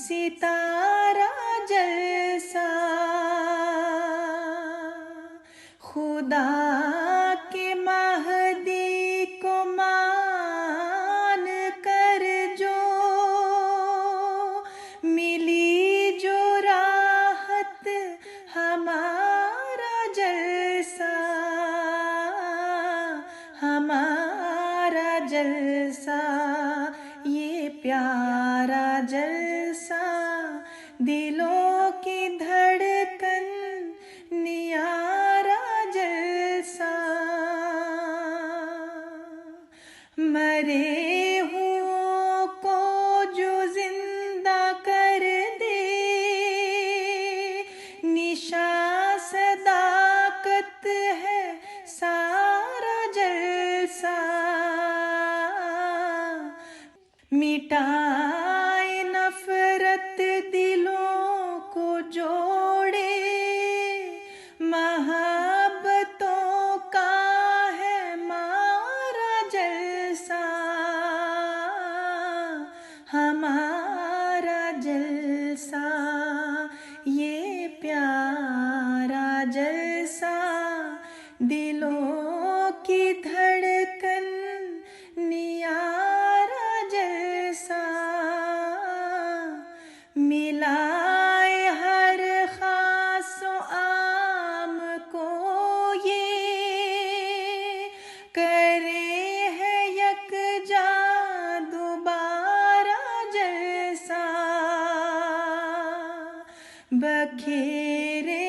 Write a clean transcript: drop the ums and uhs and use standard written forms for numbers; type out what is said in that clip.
सितारा जलसा, खुदा के महदी को मान कर जो मिली जो राहत, हमारा जलसा, हमारा जलसा, ये प्यारा जलसा, दिलों की धड़कन, नियारा जलसा। मरे हुओं को जो जिंदा कर दे, निशा सदाकत है सारा जलसा। मिटाए नफरत दिलों को जोड़े, महाबतों का है मारा जलसा, हमारा जलसा, ये प्यारा जलसा, दिलों की धड़कन, नियारा जलसा। मिलाए हर खासो आम को ये, करे है यकजा दोबारा जलसा। बखेरे